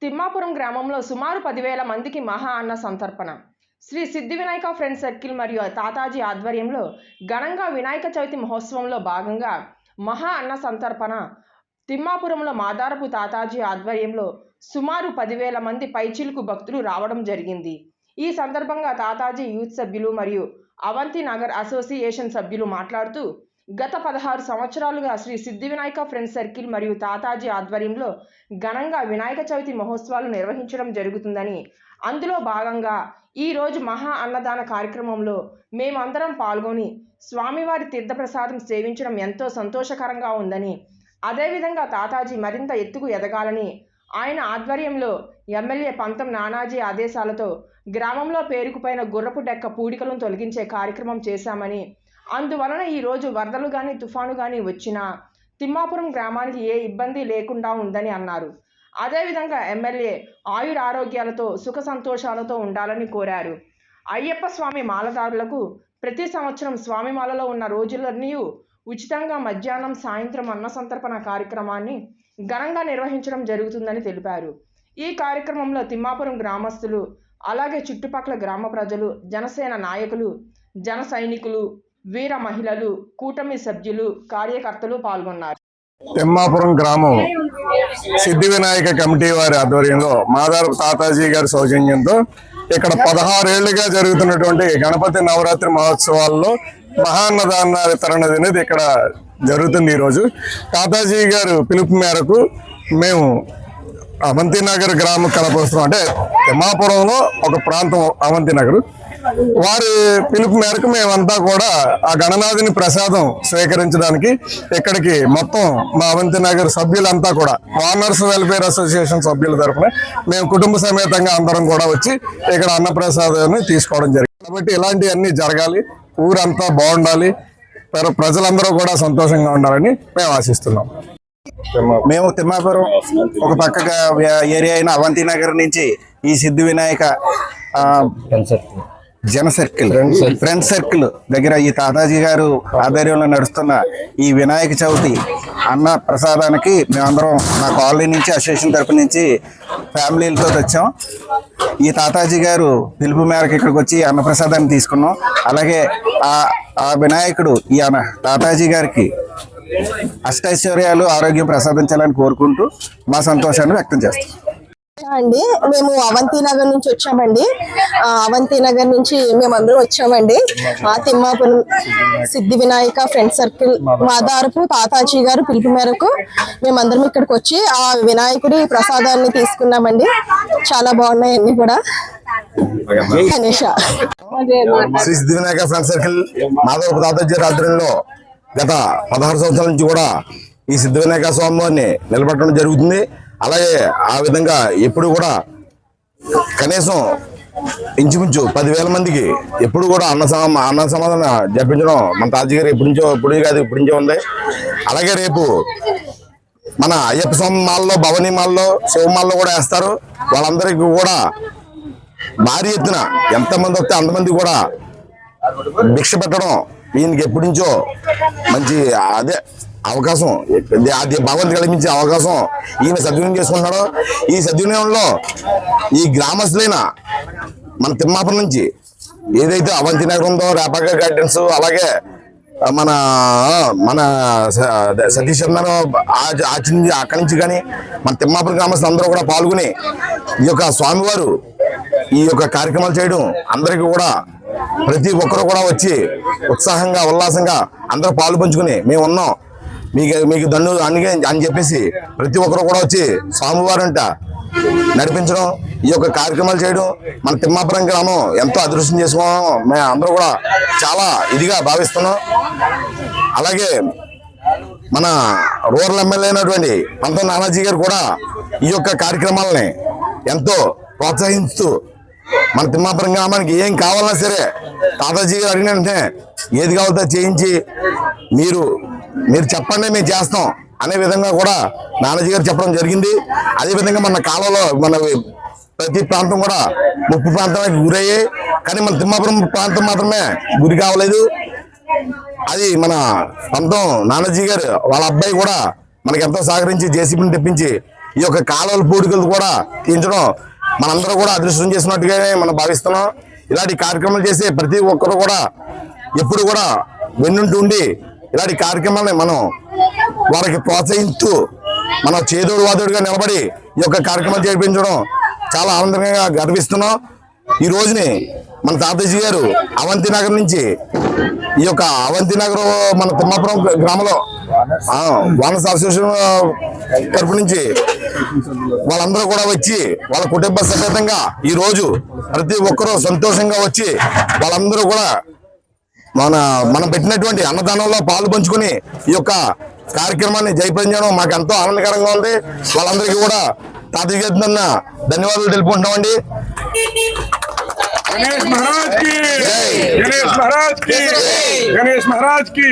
తిమ్మాపురం గ్రామంలో సుమారు 10,000 మందికి మహా అన్న సంతర్పణ. శ్రీ సిద్ధి వినాయక ఫ్రెండ్స్ సర్కిల్ మరియు తాతాజీ ఆధ్వర్యంలో ఘనంగా వినాయక చవితి మహోత్సవంలో భాగంగా మహా అన్న సంతర్పణ తిమ్మాపురంలో మాదారపు తాతాజీ ఆధ్వర్యంలో సుమారు 10,000 మంది పైచిలుకు భక్తులు రావడం జరిగింది. ఈ సందర్భంగా తాతాజీ యూత్ సభ్యులు మరియు అవంతి నగర్ అసోసియేషన్ సభ్యులు మాట్లాడుతూ, గత 16 సంవత్సరాలుగా శ్రీ సిద్ధి వినాయక ఫ్రెండ్స్ సర్కిల్ మరియు తాతాజీ ఆధ్వర్యంలో ఘనంగా వినాయక చవితి మహోత్సవాలు నిర్వహించడం జరుగుతుందని, అందులో భాగంగా ఈరోజు మహా అన్నదాన కార్యక్రమంలో మేమందరం పాల్గొని స్వామివారి తీర్థప్రసాదం సేవించడం ఎంతో సంతోషకరంగా ఉందని, అదేవిధంగా తాతాజీ మరింత ఎత్తుకు ఎదగాలని ఆయన ఆధ్వర్యంలో ఎమ్మెల్యే పంతం నానాజీ ఆదేశాలతో గ్రామంలో పేరుకుపోయిన గుర్రపు డెక్క పూడికలను తొలగించే కార్యక్రమం చేశామని, అందువలన ఈరోజు వరదలు కానీ తుఫాను కానీ వచ్చినా తిమ్మాపురం గ్రామానికి ఏ ఇబ్బంది లేకుండా ఉందని అన్నారు. అదేవిధంగా ఎమ్మెల్యే ఆయురారోగ్యాలతో సుఖ సంతోషాలతో ఉండాలని కోరారు. అయ్యప్ప స్వామి మాలదారులకు ప్రతి సంవత్సరం స్వామి మాలలో ఉన్న రోజులన్నీ ఉచితంగా మధ్యాహ్నం సాయంత్రం అన్న సంతర్పణ కార్యక్రమాన్ని ఘనంగా నిర్వహించడం జరుగుతుందని తెలిపారు. ఈ కార్యక్రమంలో తిమ్మాపురం గ్రామస్తులు, అలాగే చుట్టుపక్కల గ్రామ ప్రజలు, జనసేన నాయకులు, జన సైనికులు, వీర మహిళలు, కూటమి సభ్యులు, కార్యకర్తలు పాల్గొన్నారు. తిమ్మాపురం గ్రామం సిద్ధి వినాయక కమిటీ వారి ఆధ్వర్యంలో మాదారపు తాతాజీ గారి సౌజన్యంతో ఇక్కడ 16 ఏళ్లుగా జరుగుతున్నటువంటి గణపతి నవరాత్రి మహోత్సవాల్లో మహాన్నదాన వితరణ అనేది ఇక్కడ జరుగుతుంది. ఈరోజు తాతాజీ గారు పిలుపు మేరకు మేము అవంతి నగర్ గ్రామం కలపరుస్తున్నాం. అంటే తిమ్మాపురంలో ఒక ప్రాంతం అవంతి నగర్, వారి పిలుపు మేరకు మేమంతా కూడా ఆ గణనాథుని ప్రసాదం స్వీకరించడానికి ఇక్కడికి మొత్తం మా అవంతి నగర్ సభ్యులంతా కూడా వార్నర్స్ వెల్ఫేర్ అసోసియేషన్ సభ్యుల తరఫున మేము కుటుంబ సమేతంగా అందరం కూడా వచ్చి ఇక్కడ అన్నప్రసాదాన్ని తీసుకోవడం జరిగింది. కాబట్టి ఇలాంటివన్నీ జరగాలి, ఊరంతా బాగుండాలి, ప్రజలందరూ కూడా సంతోషంగా ఉండాలని మేము ఆశిస్తున్నాం. మేము తిమ్మాపురం ఒక పక్కగా ఏరియా అయిన అవంతి నగర్ నుంచి ఈ సిద్ధి వినాయక జన సర్కిల్ ఫ్రెండ్ సర్కిల్ దగ్గర ఈ తాతాజీ గారు ఆధ్వర్యంలో నడుస్తున్న ఈ వినాయక చవితి అన్న ప్రసాదానికి మేమందరం మా కాలనీ నుంచి అసోసియేషన్ తరపు నుంచి ఫ్యామిలీలతో వచ్చాం. ఈ తాతాజీ గారు పిలుపు మేరకు ఇక్కడికి వచ్చి అన్నప్రసాదాన్ని తీసుకున్నాం. అలాగే ఆ వినాయకుడు ఈ తాతాజీ గారికి అష్టైశ్వర్యాలు ఆరోగ్యం ప్రసాదించాలని కోరుకుంటూ మా సంతోషాన్ని వ్యక్తం చేస్తాం. అండి, మేము అవంతి నగర్ నుంచి వచ్చామండి. అవంతి నగర్ నుంచి మేమందరం వచ్చామండి. తిమ్మాపురం సిద్ధి వినాయక ఫ్రెండ్ సర్కిల్ మాదారపు తాతాజీ గారు పిలుపు మేరకు మేమందరం ఇక్కడికి వచ్చి ఆ వినాయకుడి ప్రసాదాన్ని తీసుకున్నామండి. చాలా బాగున్నాయి అన్ని కూడా. శ్రీ సిద్ధి వినాయక ఫ్రెండ్ సర్కిల్ మాదారపు తాతాజీ ఆధ్వర్యంలో గత 16 సంవత్సరాల నుంచి కూడా ఈ సిద్ధి వినాయక స్వామిని నిలబెట్టడం జరుగుతుంది. అలాగే ఆ విధంగా ఎప్పుడు కూడా కనీసం ఇంచుమించు 10,000 మందికి ఎప్పుడు కూడా అన్న సమాధానం జరిపించడం మన తాజీ గారు ఎప్పుడు నుంచో ఉంది. అలాగే రేపు మన అయ్యప్ప స్వామి మాల్లో, భవానీ మాల్లో, శివమాల్లో కూడా వేస్తారు. వాళ్ళందరికీ కూడా భారీ ఎత్తున ఎంతమంది వస్తే అంతమంది కూడా భిక్ష పెట్టడం ఈయనకి ఎప్పటి నుంచో మంచి అదే అవకాశం, అది భగవంతు కల్పించే అవకాశం ఈయన సద్వినియోగం చేసుకుంటున్నాడు. ఈ సద్వినియోగంలో ఈ గ్రామస్తులైన మన తిమ్మాపురం నుంచి ఏదైతే అవంతి నగర్ ఉందో, రేపాక గార్డెన్స్, అలాగే మన మన సతీష్ చంద్ర అక్కడి నుంచి కానీ మన తిమ్మాపురం గ్రామస్తులు అందరూ కూడా పాల్గొని ఈ యొక్క స్వామివారు ఈ యొక్క కార్యక్రమాలు చేయడం, అందరికీ కూడా ప్రతి ఒక్కరు కూడా వచ్చి ఉత్సాహంగా ఉల్లాసంగా అందరూ పాలు పంచుకుని మేము ఉన్నాం మీకు దండు అని చెప్పేసి ప్రతి ఒక్కరు కూడా వచ్చి స్వామివారంట నడిపించడం, ఈ యొక్క కార్యక్రమాలు చేయడం మన తిమ్మాపురం గ్రామం ఎంతో అదృష్టం చేసుకోవడం మేము అందరూ కూడా చాలా ఇదిగా భావిస్తున్నాం. అలాగే మన రూరల్ ఎమ్మెల్యే అయినటువంటి పంతం నానాజీ గారు కూడా ఈ యొక్క కార్యక్రమాలని ఎంతో ప్రోత్సహిస్తూ మన తిమ్మాపురం గ్రామానికి ఏం కావాలన్నా సరే తాతాజీ గారు అడిగినంటే ఏది కావాలో చేయించి మీరు చెప్పండి మేము చేస్తాం అనే విధంగా కూడా నానాజీ గారు చెప్పడం జరిగింది. అదేవిధంగా మన కాలంలో మన ప్రతి ప్రాంతం కూడా ముప్పు ప్రాంతానికి గురయ్యాయి, కానీ మన తిమ్మాపురం ప్రాంతం మాత్రమే గురి కావలేదు. అది మన పంతం నానాజీ గారు వాళ్ళ అబ్బాయి కూడా మనకి ఎంతో సహకరించి జేసీబీని తెప్పించి ఈ యొక్క కాలువల పూడికలు కూడా తీయించడం మనందరూ కూడా అదృష్టం చేసినట్టుగానే మనం భావిస్తున్నాం. ఇలాంటి కార్యక్రమాలు చేసే ప్రతి ఒక్కరు కూడా ఎప్పుడు కూడా వెన్నుంటుండి ఇలాంటి కార్యక్రమాలని మనం వారికి ప్రోత్సహిస్తూ మనం చేదోడు వాదోడుగా నిలబడి ఈ యొక్క కార్యక్రమాలు చేయించడం చాలా ఆనందంగా గర్విస్తున్నాం. ఈ రోజుని మన తాతాజీ గారు అవంతి నగర్ నుంచి ఈ యొక్క అవంతి నగర్ మన తిమ్మాపురం గ్రామంలో వానస్ అసోసియేషన్ తరపు నుంచి వాళ్ళందరూ కూడా వచ్చి వాళ్ళ కుటుంబ సమేతంగా ఈ రోజు ప్రతి ఒక్కరూ సంతోషంగా వచ్చి వాళ్ళందరూ కూడా మనం పెట్టినటువంటి అన్నదానంలో పాలు పంచుకొని ఈ యొక్క కార్యక్రమాన్ని జయప్రదం చేయడం మాకు ఎంతో ఆనందకరంగా ఉంది. వాళ్ళందరికీ కూడా తాతయ్య గారి తరపున ధన్యవాదాలు తెలుపుకుంటున్నామండి. गणेश महाराज की गणेश महाराज की गणेश महाराज की